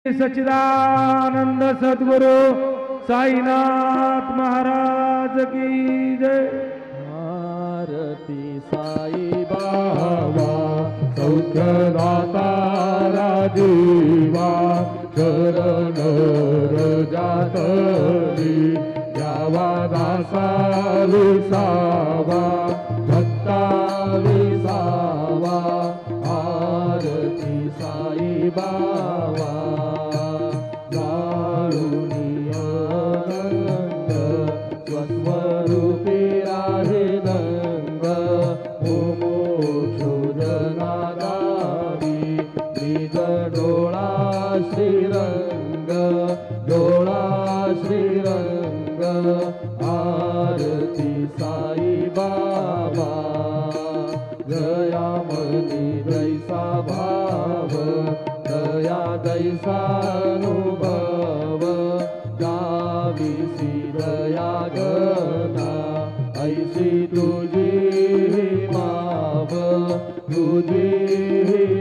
सच्चिदानंद सद्गुरु साईनाथ महाराज की जय। आरती साई बाबा सौख्यदाता राजीवा शरण रजातली यावा दासा विसावा भक्ता विसावा। आरती साई बाबा स्वस्वरूपी राहे दंग मोक्षोदनादावी निज डोळा श्रीरंग डोळा श्रीरंग। आरती साई बाबा दयामनी दैसा भाव दया दैसानुभव गाविसी दया गना ऐसी तुझी माव तुझी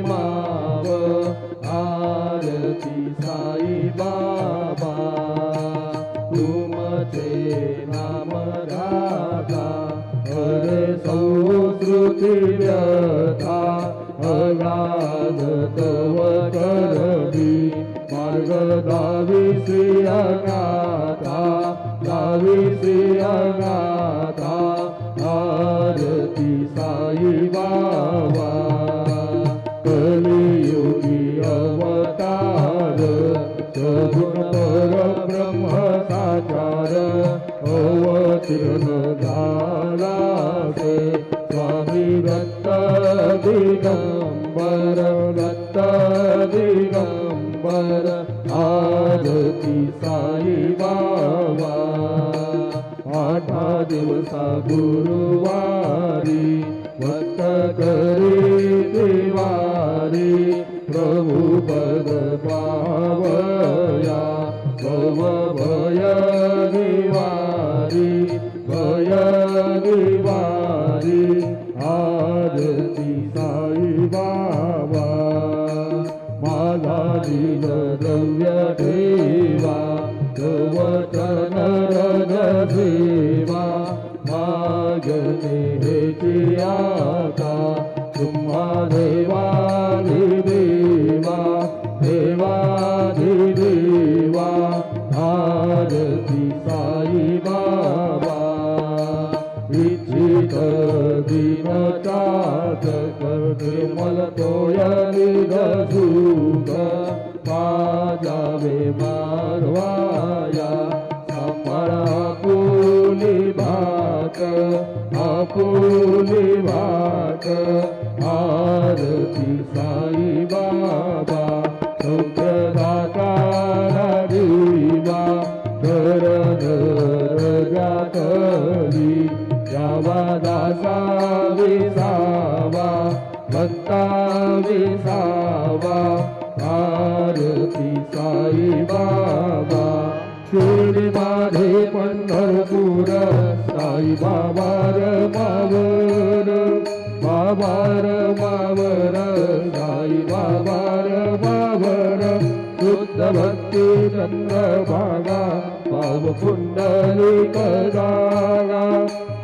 माव। आरती साई बाबा तुमचे नाम राधा हरे संस्कृती व्यथा अगाध तव करवी मार्ग गाविसी अगाथा गाविसी अगाथा। आरती साई बाबा कलियुगी अवतार सगुण परब्रह्म साकार अवतीर्ण झाला से स्वामी दत्त दिगंबर दत्त दिगंबर। आरती साई बाबा आठा दिवसा गुरुवारी वत करी दिवारी प्रभु पद पावया भव भय निवारी भय निवारी। आरती साई बाबा माझा दीन द्रव्य ठेवा तव चरण रज सेवा मागणे हेची आता तुम्हा देवानी देवा देवानी देवा। आरती साई बाबा इच्छित दिन चातक निर्मल तोय निध सुख पाजावे मारवाया सांभाळा आपुली भाक आपुली भाक। आरती साई बाबा सौख्यदाता राजीवा शरण रजातली यावा दासा विसावा भक्ता विसावा। आरती साई बाबा शिर्डी माझे पंढरपूर साई बाबा मावर बाबा मावर साई बाबा मावर शुद्ध भक्ती चंद्रभागा पाव पुंडलिक जागा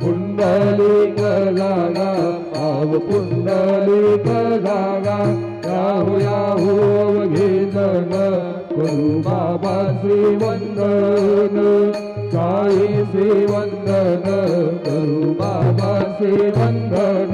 पुंडलिक जागा पाव पुंडलिक जागा। याहू याहू अवघेदन करू बाबा श्रीवंदन साई श्रीवंदन करू बाबा श्रीवंदन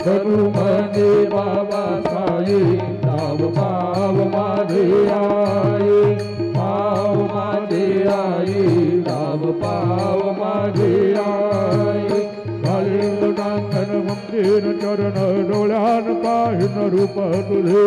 करू मने बाबा साई नाम पाव माझे आई पाव माझे आई नाम पाव माझे आई। कालिंगटांगण मंदिर चरण डोळ्यान पाहिन रूप तुझे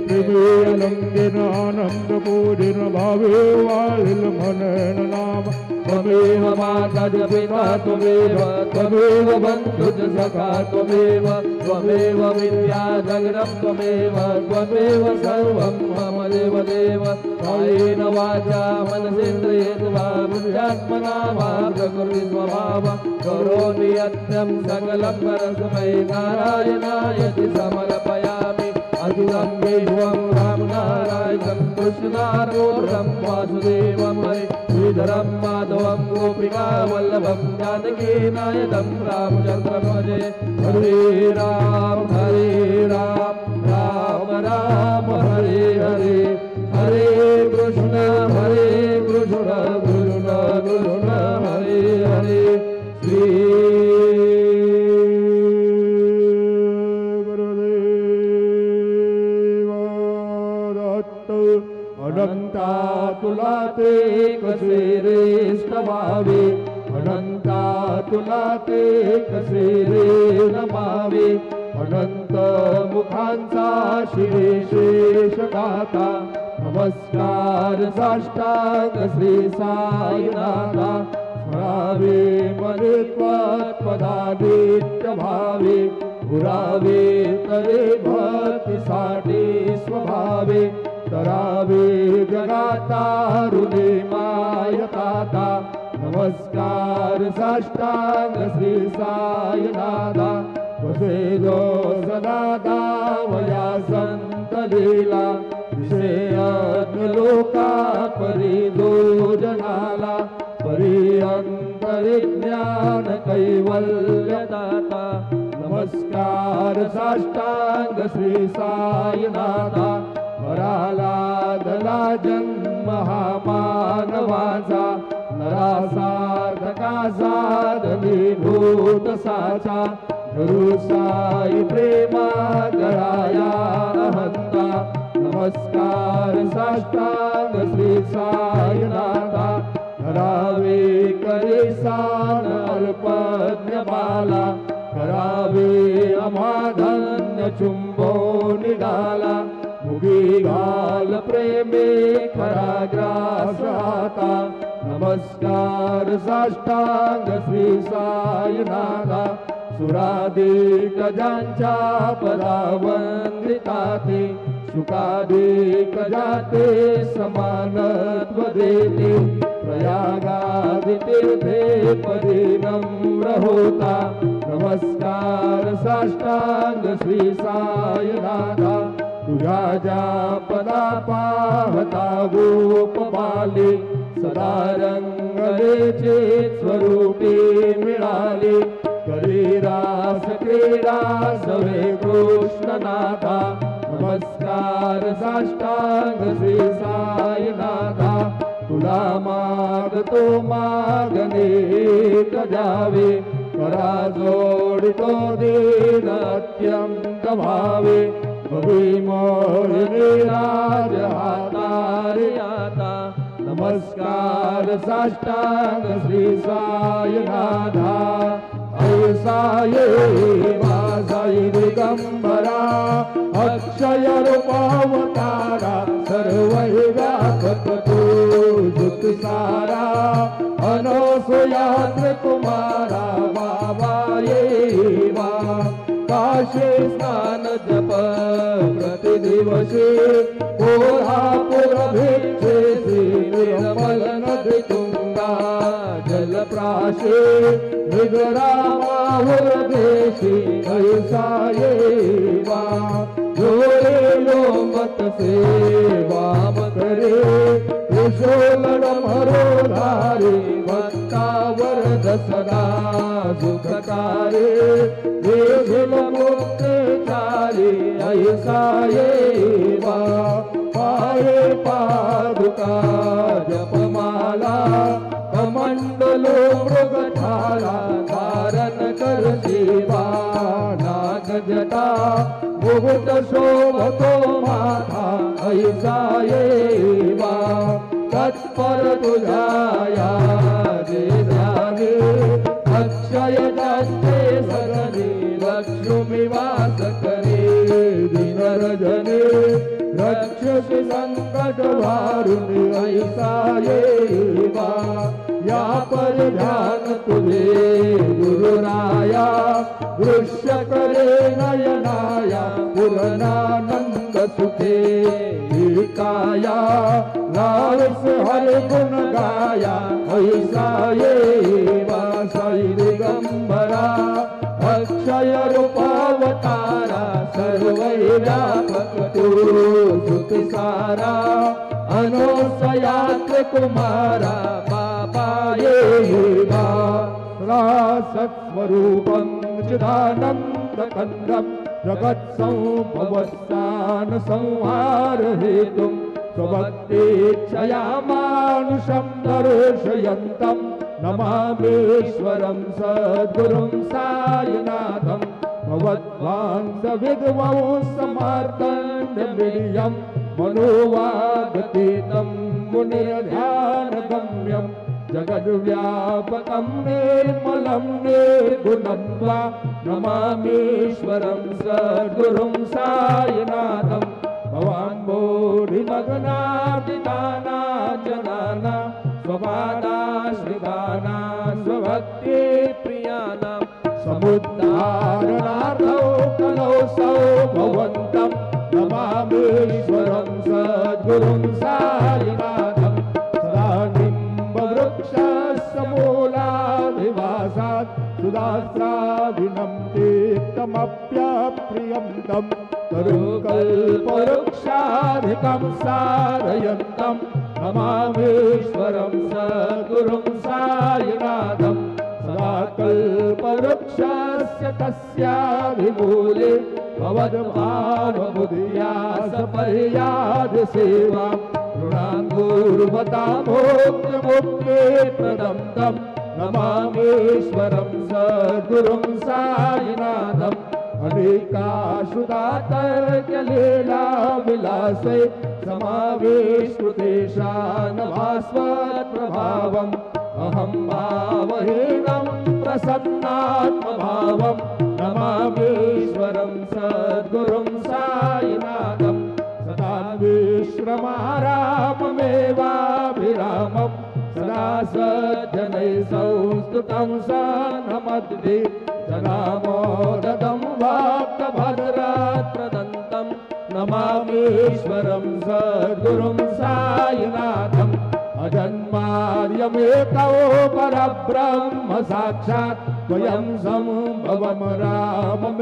प्रेमी अलंगिन आनंद पूजिन भावे वाळील म्हणन नाम। त्वमेव माता च पिता त्वमेव त्वमेव बन्धुश्च सखा त्वमेव त्वमेव विद्या जगदं त्वमेव त्वमेव सर्वं मम देव देव। कायेन वाचा मनसेन्द्रियेर्वा बुद्ध्यात्मना वा प्रकृति स्वभाव करोमि यत्नं सकलं परस्मै नारायणाय समर्पयामि। अतिरङ्गैवं रामनारायणं कृष्णार्णोरं वासुदेवं हरे श्रीधरं माधवं गोपिकावल्लभं जानकीनायकं रामचन्द्रं भजे हरे राम राम राम हरे हरे हरे कृष्ण कृष्ण कृष्ण हरे हरे श्री अनंता तुला ते कसे रे स्तवावे अनंता तुला ते कसे रे नमावे अनंत मुखांचा शिरे शेष दाता नमस्कार साष्टांग श्री साईनाथा स्मरावे मने त्वत्पदादित्य भावे पुरावे तरे भक्तीसाठी स्वभावे तरावे जगाता हृदय मायताता नमस्कार साष्टांग श्री साईनाथा वसे जो सदा वया संत लीला विषयात्म लोका परी जो जनाला परी अंतरिज्ञान कैवल्य दाता नमस्कार साष्टांग श्री साईनाथा वराला दला जन्म हा मानवाचा नरासार्थका साधनीभूत साचा गुरुसाई प्रेमा गळाया अहंता नमस्कार साष्टांग श्री साईनाथा करावे करेसान अल्पज्ञ बाला करावे अमाधन्य चुंबो निघाला मुगी घाल प्रेमे खरा ग्रास आता नमस्कार साष्टांग श्री साईनाथा सुराधिक ज्यांच्या पदावंदिताते सुखाधिक जाते समानत्व देते प्रयागादि तीर्थे पदी नम्र होता नमस्कार साष्टांग श्री साईनाथा तुझ्या ज्या पदा पाहता गोपबाली सदा रंगलेचे स्वरूपी मिळाले करी रास क्रीडा सवे कृष्णनाथा नमस्कार साष्टांग श्री साईनाथा तुला मागतो मागणे द्यावे करा जोडितो दीन अत्यंत भावे भवी मोहिनी राज हातारी आता नमस्कार साष्टांग श्री साईनाथा साये साई दिगंबरा अक्षय रूपावतारा सर्व व्यापक तू जुत सारा अनसुयात्र कुमारा बाबा ये वा काशी स्नान जप प्रतिदिवशी कोल्हापुर भिक्षेसी निर्मल नदी तुंगा जलप्राशी निगरामाहुर देशी ऐसा ये वा जोरे लोमत से वाम करे त्रिशूलन मरो धारे भक्तावर दसदा सुखकारे देशिल मुक्तचारी ऐसा ये वा पाये पादुका जपमाला कमंडलो मृगठाला धारण कर सेवा नाग जटा मुकुट शोभतो माथा ऐसा ये वा तत्पर तुझाया जे ध्याने अक्षय जास्ते सगने लक्ष्मी वास करे दिनरजने रक्षसी संकट भारुनि ऐसा ये वा या पर ध्यान तुझे गुरुराया दृश्य करे नयनाया पूर्णानंद सुखे काया लास हर गुण गाया ऐसा ये वा साई दिगंबरा अक्षय रूपावतारा सर्व व्यापक तू सुख सारा अनुसयात्र कुमारा बाबा येवा सत्स्वरूपं चिदानन्दकन्दं जगत्संभवस्थान संहार हेतुं स्वभक्तेच्छया मानुषं दर्शयन्तं नमामीश्वरं सद्गुरुं सायनाथं भवद्वांसविद्वं समार्तण्डमिडियं मनोवागतीतं मुनिर्ध्यानगम्यं जगद्व्यापकं निर्मलं निर्गुणं वा नमामीश्वरं सद्गुरुं सायनाथं भवाम्बोधिमग्नादिदानाजनानां स्वपादाश्रितानां स्वभक्ति प्रियाणां समुद्धारणार्थौ कलौ सौ भवन्तं नमामीश्वरं सद्गुरुं सायनाथं सदा निम्बवृक्षस्य मूलाधिवासात् सुदास्राभिनं तीर्थमप्यप्रियं तं तरुकल्पवृक्षाधिकं सारयन्तं नमामीश्वरं सद्गुरुं सायनाथं सदा कल्पवृक्षस्य तस्याभिमूले भवद्भावबुद्ध्यासपर्यादसेवा ऋणाङ्गूर्वतामोक्तिमुक्तिप्रदं तं नमामीश्वरं सद्गुरुं सायनाथम् अनेकाशुदातर्क्यलीला विलासे समावेशकृतेशानभास्वत्प्रभावम् अहं भावहीनं प्रसन्नात्मभावं नमामीश्वरं सद्गुरुं सायनाथं सदा विश्रमाराममेवाभिरामं सदा सज्जनैः संस्तुतं सन्नमद्भि जनामोदतं भक्तभद्रात्प्रदन्तं नमामीश्वरं सद्गुरुं सायनाथम् अजन्मार्यमेकौ परब्रह्म साक्षात् स्वयं सम्भवं राममेवावतीर्णं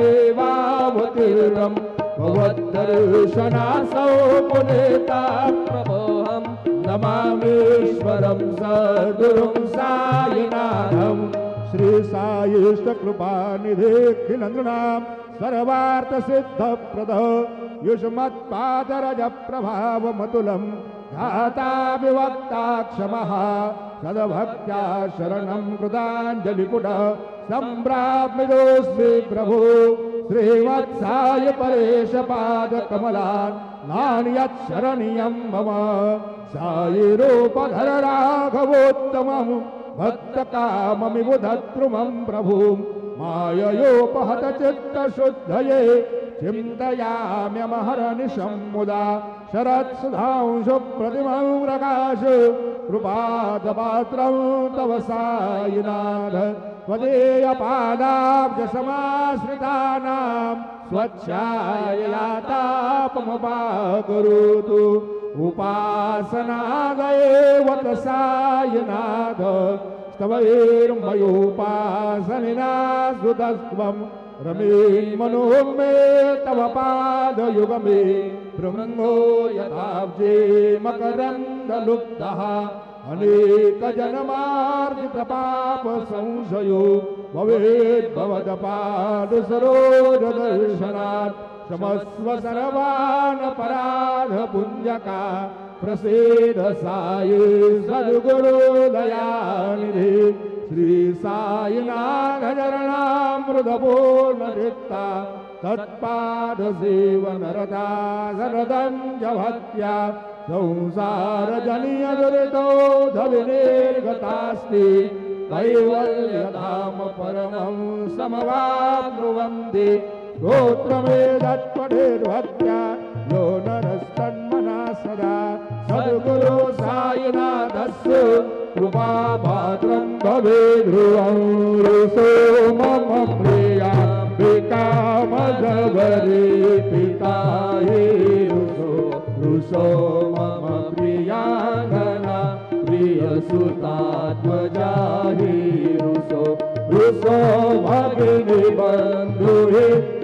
भवद्दर्शनासौ पुनीता प्रभोऽहं नमामीश्वरं सद्गुरुं सायनाथम् श्री साईष्ट कृपानिधेऽखिलनृणां सर्वार्थसिद्धप्रदः युष्मत्पादरज प्रभावमतुलं धाता विवक्ता क्षमः सद्भक्त्या शरणं कृताञ्जलिपुटः सम्प्राप्मिदोऽस्मि प्रभो श्रीवत्साय परेश पादकमलान् नान्यत् शरणीयं मम सायिरूपधर राघवोत्तमम् भक्तकाममि बुधद्रुमं प्रभुं माययोपहत चित्तशुद्धये चिन्तयाम्यमहरनिशं मुदा शरत्सुधांशु प्रतिमं प्रकाश कृपादपात्रं तव सायिनाथ त्वदीयपादाब्जसमाश्रितानां स्वच्छाययातापमुपाकरोतु उपासनादयेवत सायनाथ स्तवैर्मयोपासनिना सुतस्त्वं रमेन्मनो मे तव पादयुगमे ब्रह्मो यथाब्जे मकरन्दलुब्धः अनेकजन्मार्जितपापसंशयो भवेद्भवदपादसरोजदर्शनात् क्षमस्व सर्वानपराधपुञ्जका प्रसीद साये सद्गुरुदयानिधे श्री साईनाथ चरणामृतपूर्णचित्ता तत्पादसेवनरता शरदञ्च भक्त्या संसारजनीयदुरितोऽधविनिर्गतास्ति कैवल्यधाम परमं समवाप्नुवन्ति स्तोत्रमेतत्पठेद्भक्त्या यो नरस्तन्मना सदा सद्गुरु साईनाथस्य कृपापात्रं भवेद्ध्रुवं रुषो मम प्रियाम्बिकामजवरे पिताये रुषो मम प्रियाङ्गना प्रियसुतात्मजा हि रुषो भगिनी बन्धुः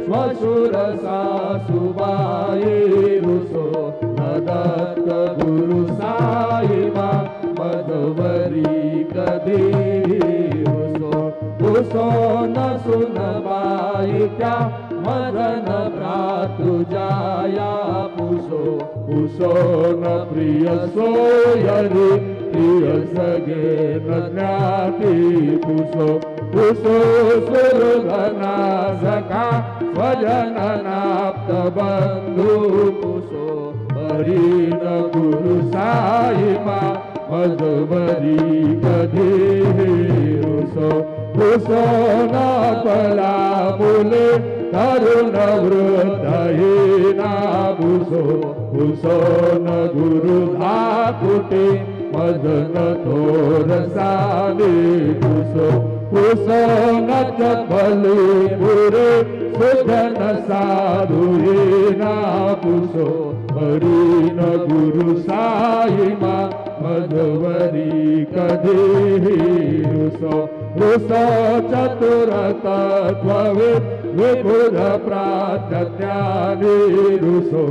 श्मशुरसा सुबाई रुसो दत्त गुरु साई मा मधवरी कधी रुसो न सुनबाई त्या मदन भ्रातृजाया पुसो न प्रिय सोयरी प्रिय सगे न ज्ञाती पुसो सुरगना सखा स्वजन नाप्त बंधु पुसो हरी न गुरु साई मा मधुबरी कधी रुसो न पला मुले तरुण वृद्धहीना पुसो न गुरु धाकुटे मदन थोरसाने पुसो न चपली पुरे सुजन साधुहीना पुसो हरी न गुरु साई मा मधुवरी कधी रुसो चतुर तत्त्ववे विबुध प्राज्ञानी रुसो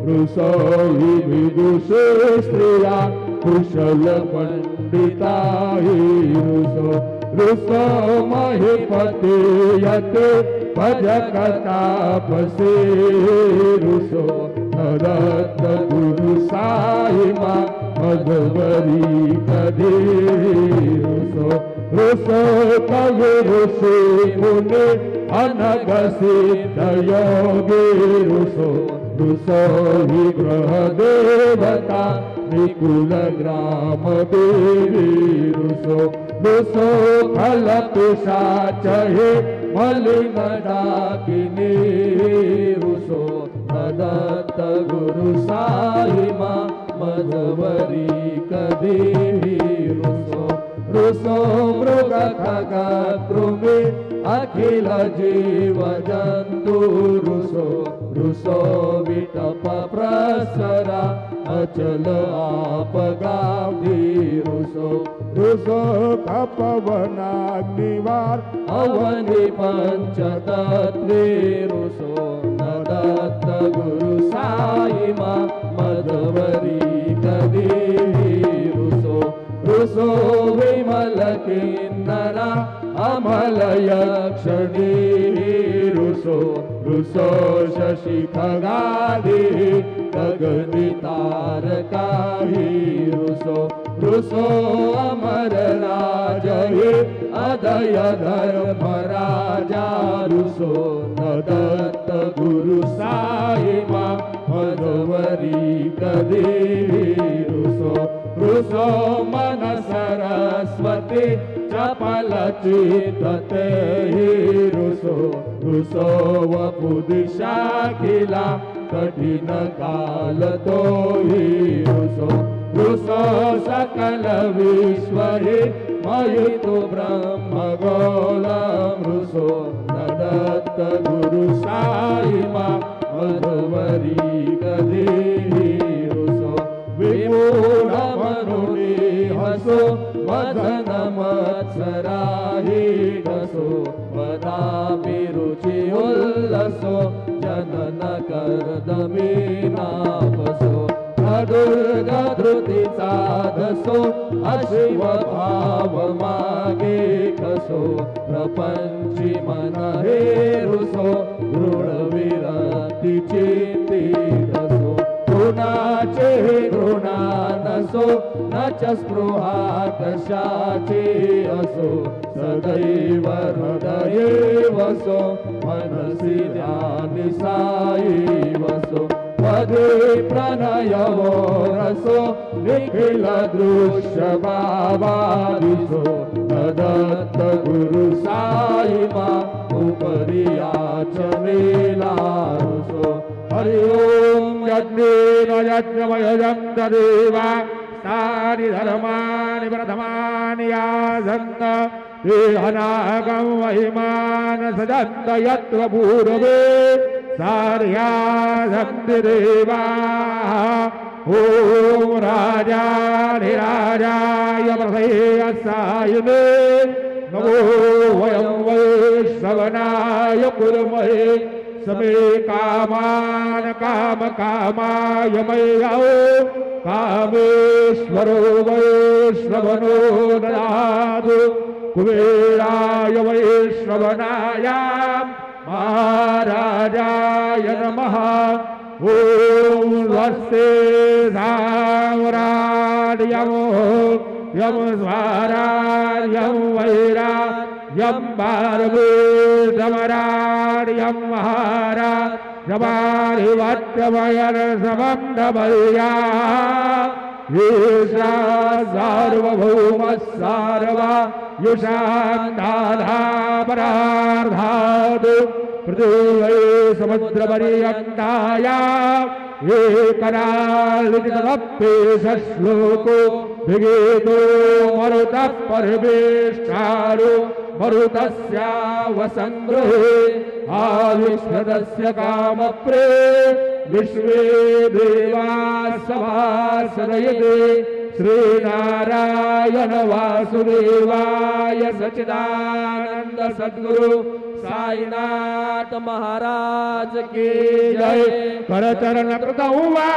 हि विदुषे स्त्रिया कुशल पंडिता रुसो महिपति यते भजकता पसे रुसो दत्त गुरु साई मा मधुबरी कधी रुसो कवि ऋषि मुनि अनग सिद्ध योगी रुसो हि ग्रह देवता निकुल ग्राम देवी रुसो फल पिशाचहे मलिन डाकिनी रुसो दत्त गुरु साई मा मधुवरी कधी रुसो मृग खग कृमि अखिल जीव जंतु रुसो विटप प्रसरा अचल आपगाधी रुसो कपवनाग्निवार अवनि पंचतत्वे रुसो दत्त गुरु साई मा मधुवरी कधी रुसो विमल किन्नरा अमल यक्षणी रुसो शशि खगादी गगनि तारकाहि रुसो अमर राजहि अदय धर्म राजा रुसो दत्त गुरु साई मा मधुवरी कधी रुसो मन सरस्वती चपल चित्ते रुसो वपु दिशा खिला कठिन काल तो रुसो सकल विश्व मयितु ब्रह्म गोलम रुसो दत्त गुरु साई मा मधुवरी कधी विमूढ़ मनुनी हसो मदन मत्सराही डसो वदापि रुचि उल्लसो जनन कर्दमी नापसो दुर्ग धृति साधसो अशिव भाव मागे कसो प्रपंची मन हे रुसो दृढ विरति चित्ती दसो गुणाचे घृणा नसो न च स्पृहा कशाची असो सदैव हृदये वसो मनसि ध्यानि साई वसो पदे प्रणयवो रसो निखिल दृश्य भावादिशो दत्त गुरु साई मा उपरि याचनेला रुसो हरि ओम यज्ञेन यज्ञमयजं तदेव तानि धर्माणि प्रथमानि यासन्त देहनागं महिमान सजन्त यत्र पूर्वे सार्यासन्ति देवाः ओम राजाधिराजाय प्रथेयसायिने नमो वयं वैश्रवणाय कुर्महे मे कामान काम कामाय मय्यौ कामेश्वरो वैश्रवणो ददातु कुबेराय वैश्रवणाय महाराजाय नमः। ओम स्वस्ति साम्राज्यं यं स्वाराज्यं वैराज्यं भारवेशमराज्यं महाराजमाधिपत्यमयर्समन्दमया ईशा सार्वभौमः सार्वयुषान्दाधापरार्धातु पृथिवी समुद्रपर्यन्ताया एकरालितदप्येषश्लोको विगीतो मरुतः परिवेष्टारो मरुतस्यावसङ्गृहे आविष्कृतस्य कामप्रे विश्वे देवाः सभासदयते श्रीनारायण वासुदेवाय सच्चिदानंद सद्गुरु साईनाथ महाराज की जय। करचरण कृतौ वा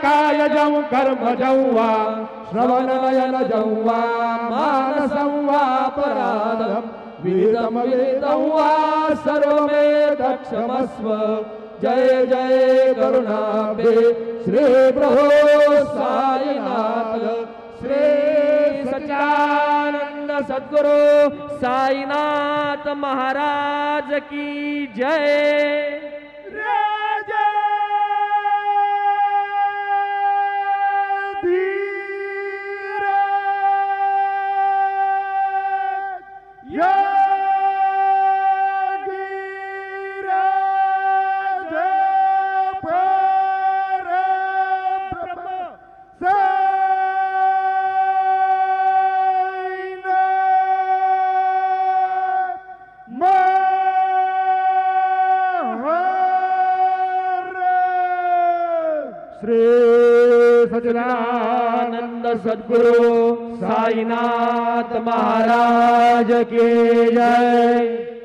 कायजं कर्मजं वा श्रवणनयनजं वा मानसं वा पराधं विदितं वा सर्वमेतत्क्षमस्व। जय जय करुणाब्धे श्री प्रभो साईनाथ श्री सच्चिदानंद सद्गुरु साईनाथ महाराज की जय। श्री सच्चिदानंद सद्गुरु साईनाथ महाराज की जय।